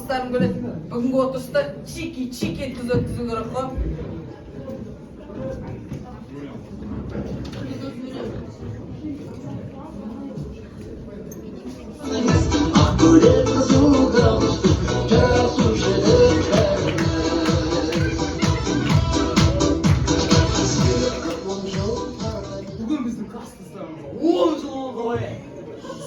достарым келеді. Бүгінгі отырыста чики еткізу керек қой. Бүгін біздің класстастарымызға 10 жыл ғой.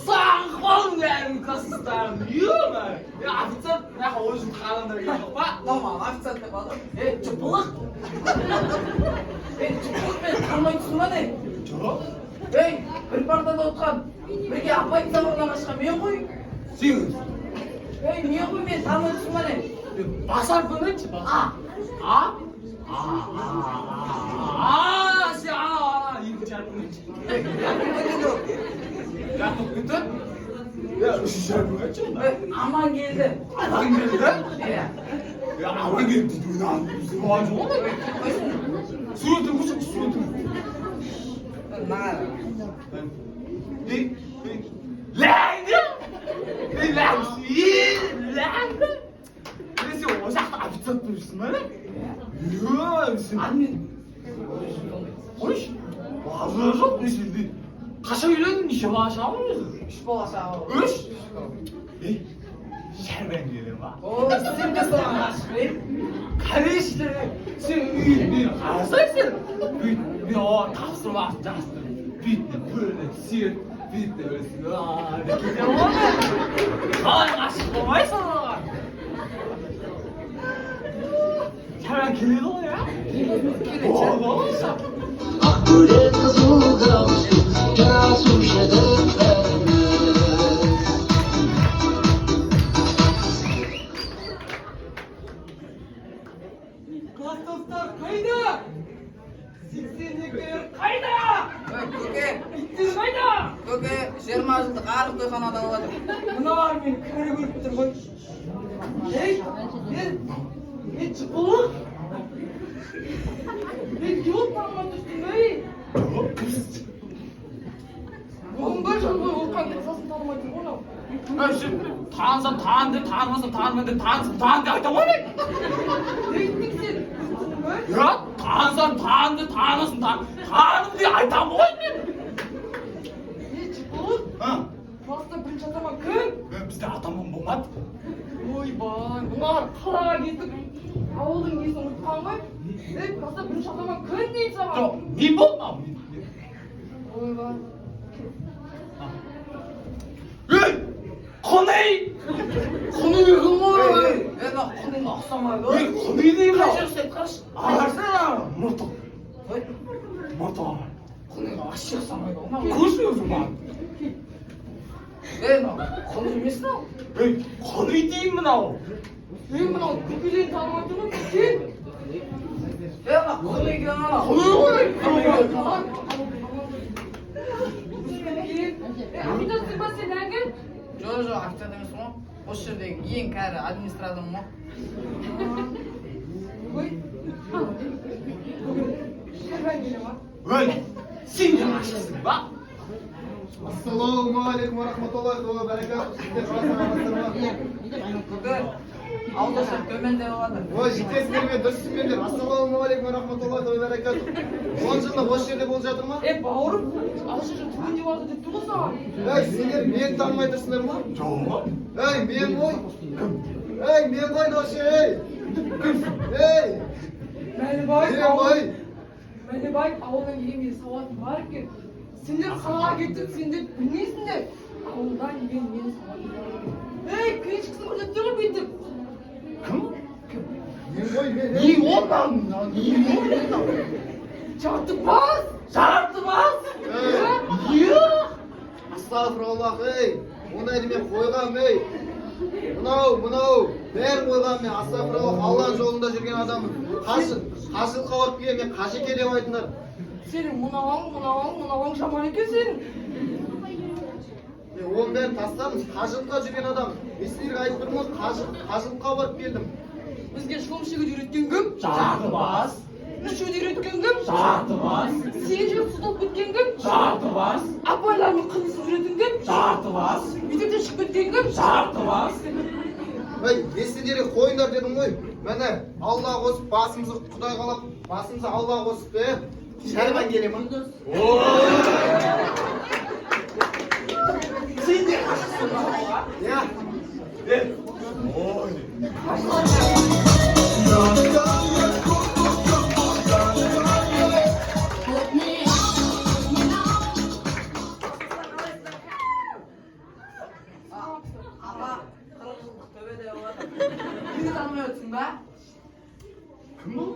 Саңғын дәрім класстастарым. Үйімі? Офицер, нәқа 10 жыл қаландар келіп ба? Мама, официант деп алды. Чұпылық. Чұпылық мен танымай тұрсың ба не? Жоқ. Bir партада отырған, бірге апайдың сабағына қашқан мен ғой. Сен? Мен ғой, мен танымай тұрсың ба не? Басар көмекші ба? Сен екінші әріп көмекші. Жақып күтті? Үшінші әріп көмекші? Аман келді. Аман келді? Аман келді дейді өзі оған жоқ ма? Суретің көрсетші, суретің. Нағара. Ләңді? Ләңді? Сен о жақта официант болыпсың ба? Админ. Қойшы, базар жоқ не сенде. Қаша үйлендің, неше бала шағың өзі? 3 бала шағы. 3? Шәрбән келем ба? Сен де соған ғашық бе? Конечно, сен үйіне қарасайсың. Мен оған тапсырмасын жасты. Бүйтті бөлініп сүйет, бүйтті өлсін. Кетем ғой. Қалай ғашық болмайсың оған? Шәрбән келеді ғой, я? Келеді. Аккурет қызыл галстук, жазушыды Класстастар қайда? 82 қайда? Көке, Иттер қайда? 20 жылдық арық тойханадан алады. Мыналар мені кәрі көріп тұр ғой. Мен чыпылық. Мен жол танымай тұрсың ба? Оның бір жыл бойы оққан қасасын танымай тұр ғой. Танысам таныды, танымасам танымады, танысам таныды айта ғой мен. Не еттің сен? Я танысам таныды, танысам таныды айтам ғой мен. Не чыпылық? Класста бірінші атаман кім? Бізде атаман болмады. Ойбай, бұлар қалаға кетіп, ауылдың несін ұмытқан ғой. Класста бірінші атаман кім дейін саған? Жоқ, мен болмам. Ойбай. Қонай! Қонай кім ғой? Қонайға ұқсамайды. Қонай деймін ау. Қай жүрсе айтқашы. Арсана, мұрты. Мұрты. Қонайға вообще ұқсамайды. Көрші өзің ба? Қонай емес ау. Қонай деймін ау. Мынау күпеден танымай тұрмын, сен? Қонай екен ана. Қонай ғой! Офицерсің ба сен әлгі? Жоқ, официант емес ғой. Осы жердегі ең кәрі администраторым ғой. Ой. Шәрбән келе ма? Ой, сен де ғашықсың ба? Ассалаумағалейкум рахматуллахи ва баракатух. Сіздер қалайсыңдар? Көке, ауылдасы төмендеп алады. Ой, жетесіңдер ме? Дұрыссыңдар. Ассалаумағалейкум рахматуллахи ва баракатух. 10 жылда осы жерде болып жатыр ма? Бауырым, алашаша түбінде барды депті ғой саған. Ей, сендер мені танымай тұрсыңдар ма? Жоқ. Ей, мен ғой. Ей, мен ғой досы, ей. Ей, Мәлібай, мен ғой. Мәлібай, ауылдан келген сауатым бар екен. Сендер қалаға кеттік, сендер білмейсіңдер. Ауылдан келген менің сауатым бар екен. Ей, кричкісін көрсетті ғой бүйтіп. Кім? Мен ғой, мен. Не ондан? Жартыбас! Жартыбас! Астағфираллах, ей. Ондай мен қойғам, ей. Мынау, бәрін қойғам мен. Астағфираллах, Алланың жолында жүрген адаммын. Қашылқа барып келген, мен қажеке деп айтыңдар. Сенің мынауың жаман екен сенің. Оның бәрін тастадым, қажылыққа жүрген адам. Мен сіздерге айтып тұрмын ғой, қажылыққа барып келдім. Бізге шылым шегуді үйреткен кім? Жартыбас! Ішуді үйреткен кім? Жартыбас! Сен жүріп сұлтып кеткен кім? Жартыбас! Апайлармен қылмысын үйреткен кім? Жартыбас! Мектептен шығып кеткен кім? Жартыбас! Ай, есте дере қойыңдар дедім ғой. Міне, Алла қосып, басымызды Құдай қалап, басымызды Алла қосып, Шәрбан келе ма? Сен де қашықсың ба? Я. Аға, 40 жылдық төбеде болады. Мені танымай отырсың ба? Кім ол?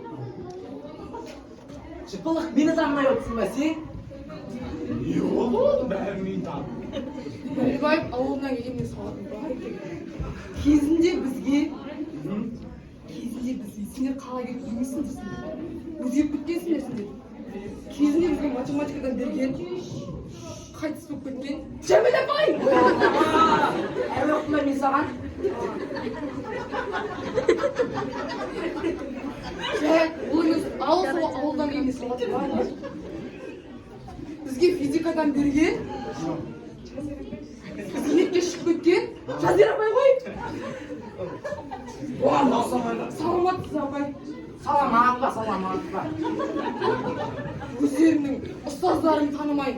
Жыпылық, мені танымай отырсың ба сен? Yok, ben miyim tabii. Бәлбаев ауылынан келген сауатым бар екен. Кезінде бізге сендер қалай кетіп жүрмейсіңдер сендер. Өзгеріп кеткенсіңдер сендер. Кезінде бізге математикадан берген қайтыс болып кеткен Жәміл апай! Әлі оқыма мен саған? Ол емес, ауылдан келген сауатым бар. Бізге физикадан берген зейнетке шығып кеткен Жазира апай ғой. Оған ұқсамайды. Саламатсыз апай. Саламат па. Өздерінің ұстаздарын танымай,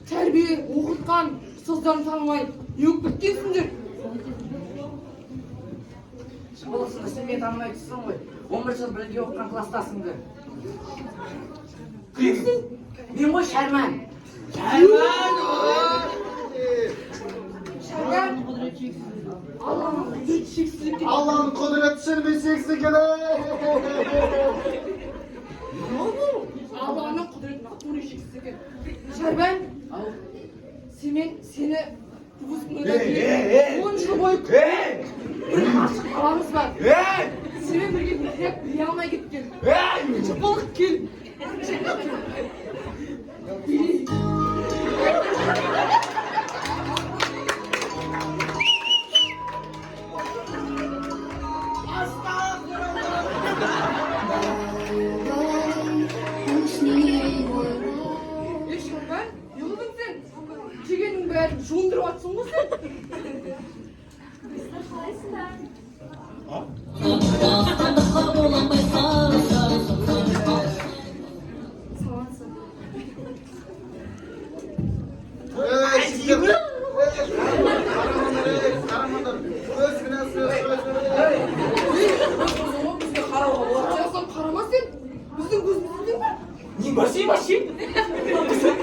тәрбие оқытқан ұстаздарын танымай, өкіп біткенсіңдер. Жыпылықсың, сен мені танымай тұрсың ғой. 11 жыл бірге оқыған кластасыңды. Кімсің? Мен ғой Шәрман. Шәрман, Алланың құдіреті шексіз екен. Allah'ın kudreti sürmeyeceksin gene. Алланың құдіреті натуре шексіз екен. Шәрман, сені выпускныйда 10 жыл бойы бір ғашық баламыз бар. Сенімен бірге біле алмай кеткен. Жыпылық кел. Шәрман, неғылдың сен? Жегеннің бәрін жуындырып атсың ғой сен? Саламатсың. Karamandar. Söz güne söz. Бізге қарауға болады. Жақсам қарама сен. Біздің көзіміздің бе? Не баси. Біздің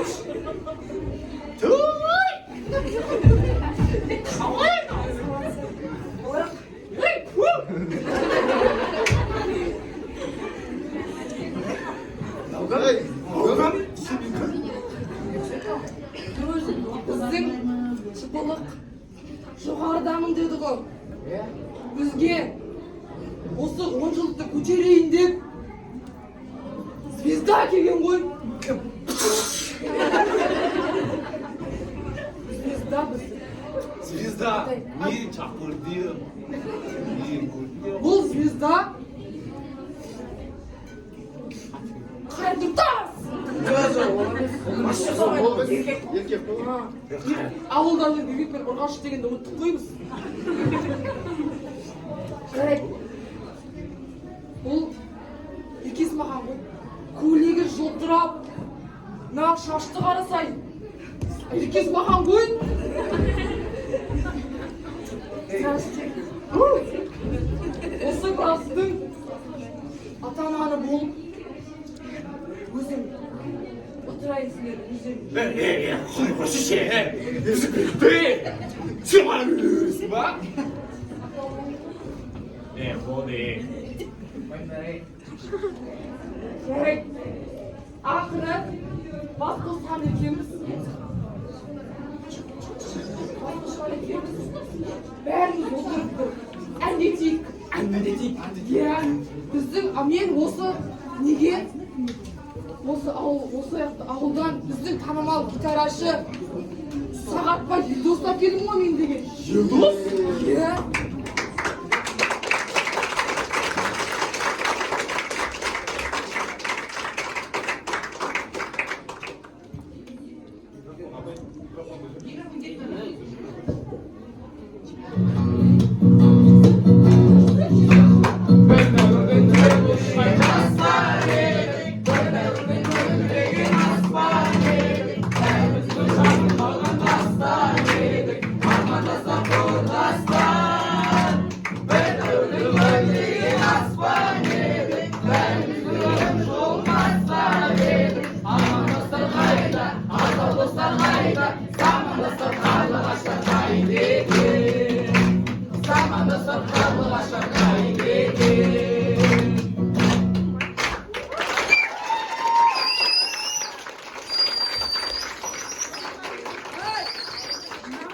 Жыпылық жоғарыдамын деді ғой. Бізге осы 10 жылдықты көтерейін деп звезда келген ғой. Звезда біздің. Звезда, не çakırdım. Бұл звезда Қайдыртас! Еркек бұл. Ауылдағы еркекпен ұрғашы дегенді ұмыттық қой біз. Жарайды. Бұл екесі маған ғой. Көйлегі жылтырап, мына шашты қарасай. Екесі маған ғой. Осы кластың атаманы болып өзім отырайын сендер өзім. Hoş şey. Hepsi birlikte. Sen bana biliyorsun bak. Ne bu ne? Жарайды. Ақыры бас қосқан екеуміз. Бәріміз отырып әндетейік. Иә, біздің мен осы неге? Осы ауылдан біздің танымал гитарашы Сағатбай Елдос әкелдім ғой мен деген. Yıldız? Иә.